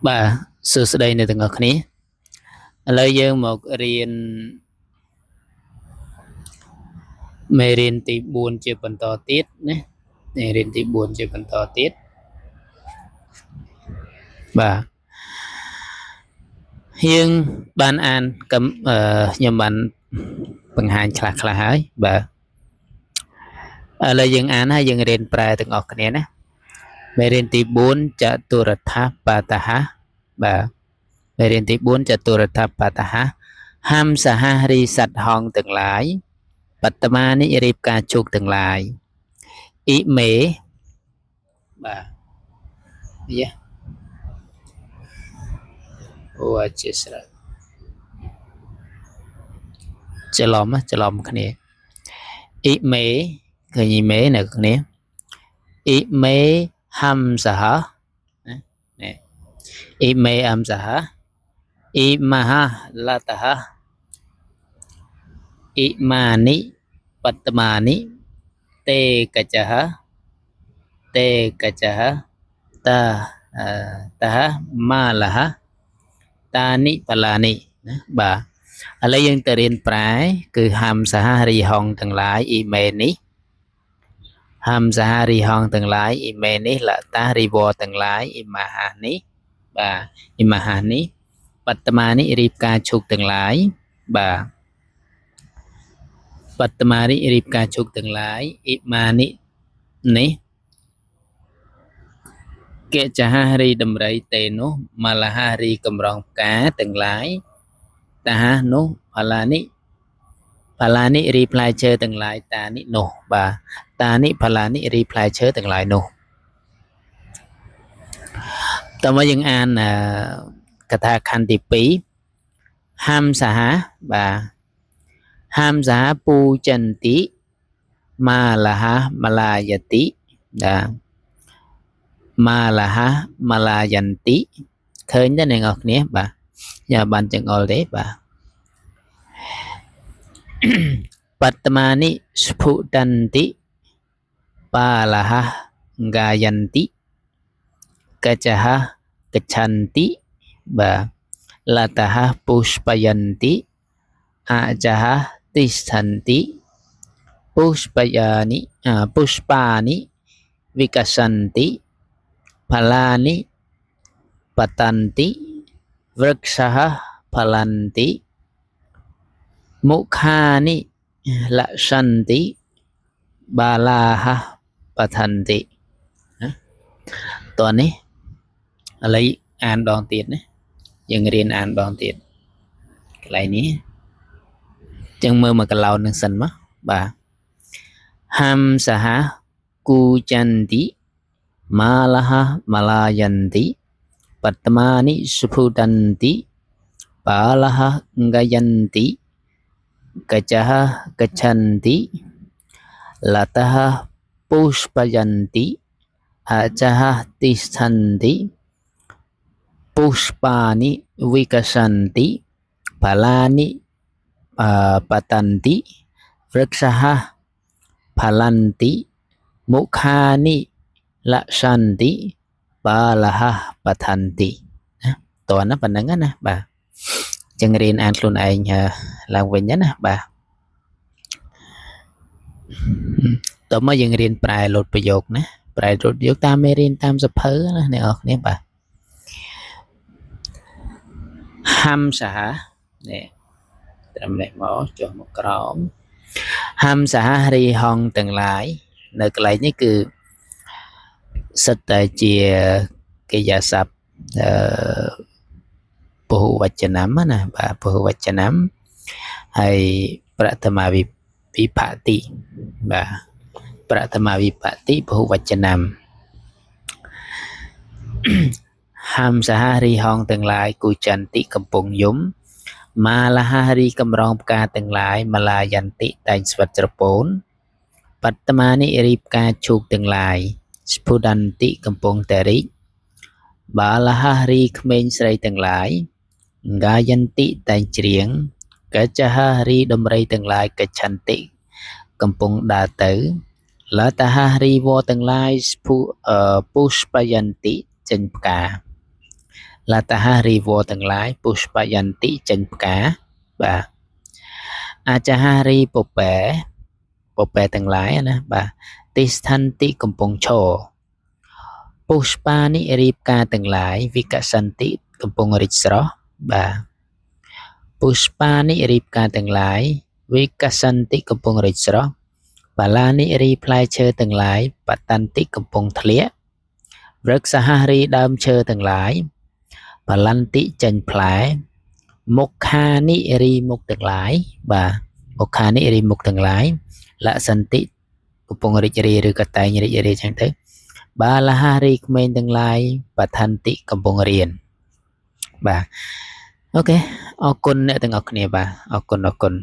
Bà sự đây này từng ngọc ní lấy dương một riêng mê riêng tí buồn chưa phần to tiết nhé để riêng tí buồn chưa phần to tiết bà hiêng ban an cấm nhưng bạn bằng hành khạc là hái bà lấy dương án hay dương riêng prai từng ngọc ní nè mê riêng tí buồn chả tu rật tháp bà ta há bà mê riêng tí buồn chả tu rật tháp bà ta há ham sa ha ri sạch hòn từng lái bát ma ni rịp ca chục từng lái ý mế bà yeah. Ủa chết rồiច្រឡំគ្នាអ៊ីមេឃើញអ៊ីមេនៅគ្នាអ៊ីមេហាំសហនេះអ៊ីមេហាំសហអ៊ីមហាឡាតហអ៊ីម៉ានិបតមានិតេកច្ចហតេកច្ចហតាតាម៉ាលហតានិបលានិណាបាទឥឡូវយើងទៅរៀនប្រែគឺហាំសហរីហងទាំងឡាយអ៊ីមេនេះហាំសហរីហងទាំងឡាយអ៊ីមេនេះលតារីវទាំងឡាយអ៊ីម៉ាហានេះបាទអ៊ីម៉ាហានេះបតមានេះរៀបការឈុកទាំងឡាយបាទបតមានេះរៀបការឈុកទាំងឡាយអ៊ីម៉ានេះនេះកេចហារីដំរីទេនោះម៉ាឡាហារីកម្រងផ្កាទាំងឡាយតាហានោះផាឡានេះផាឡានេះរីផ្លែឈើទាំងឡាយតានេះនោះបាទតានេះផាឡានេះរីផ្លែឈើទាំងឡាយនោះតើមកយើងអានកថាខណ្ឌទី2ហាំសហបាទហាំសហពូចន្តិម៉ាលហមឡាយតិបាទម៉ាលហមឡាយន្តិឃើញទេអ្នកនរគ្នាបាទយ៉ាបានចង្អុលទេបាទបតមានិស្ភុតន្តិបាលហងាយន្តិកច្ចហកច្ឆន្តិបាទលតហពុष्ពយន្តិអចហទិស្ឋន្តិពុષ્ពយានិពុષ્បានិវិកសន្តិផល្លានិបតន្តិវૃક્ષःផលន្តិមុខានិលក្សន្តិបាឡាហបថន្តិតោះនេះឥឡូវអានដងទៀតណាយើងរៀនអានដងទៀតកន្លែងនេះចឹងមើលមកកន្លោននឹងសិនមកបាទហាំសហគូចន្តិម៉ាលហមឡាយន្តិបតមានិសុភុតន្តិបាលហងាយន្តិកច្ចហកច្ឆន្តិលតហពុષ્ពយន្តិអចហទិស្ឋន្តិពុષ્បានិវិកសន្តិផល្លានិបតន្តិវૃક્ષःផលន្តិមុខានិលក្សន្តិបាលហបថន្តិណាតើណាប៉ុណ្្នឹងណាបាទចឹងរៀនអានខ្លួនឯងឡើងវិញណាបាទតើមកយើងរៀនប្រែលោតប្រយោគណាប្រែលោតប្រយោគតាមមេរៀនតាមសភៅណាអ្នកនរគ្នាបាទហាំសហនេះត្រឹមនេះមកចុះមកក្រោមហាំសហរីហងទាំងឡាយនៅកន្លែងនេះគឺសិតតែជាកិរិយាសព្ទពហុវចនំណាបាទពហុវចនំហើយប្រథមាវិភតិបាទប្រథមាវិភតិពហុវចនំហាំសហរីហងទាំងឡាយគូចន្តិកំពុងយំម៉ាលហារីកម្រងផ្កាទាំងឡាយមឡាយន្តិតែងស្វិតស្រពោនបតមានិរីផ្កាឈូកទាំងឡាយស្ភុតន្តិកំពុងតែរីកបាលហារីក្មេងស្រីទាំងឡាយងាយន្តិតែងច្រៀងកច្ចហារីដំរីទាំងឡាយកច្ឆន្តិកំពុងដើរទៅលតហារីវទាំងឡាយពុષ્ពយន្តិចេញផ្កា là ta ha ri vô từng lái pushpayanti chân cá bà achahari pope từng lái nè bà tisthanti kampong cho pushpani ripka từng lái vikasanti kampong ritsro bà pushpani ripka từng lái vikasanti kampong ritsro balani reply chơi từng lái patanti kampong thlia rực sahari đam chơi từng lái palanti chân plái Mokhani ri mục từng lái bà Mokhani ri mục từng lái lạ santi kupong ri ri katai ri chẳng thế ba là hari kmen từng lái pathanti kampong rian bà ok អរគុណអ្នកទាំងអស់គ្នាបាទអរគុណ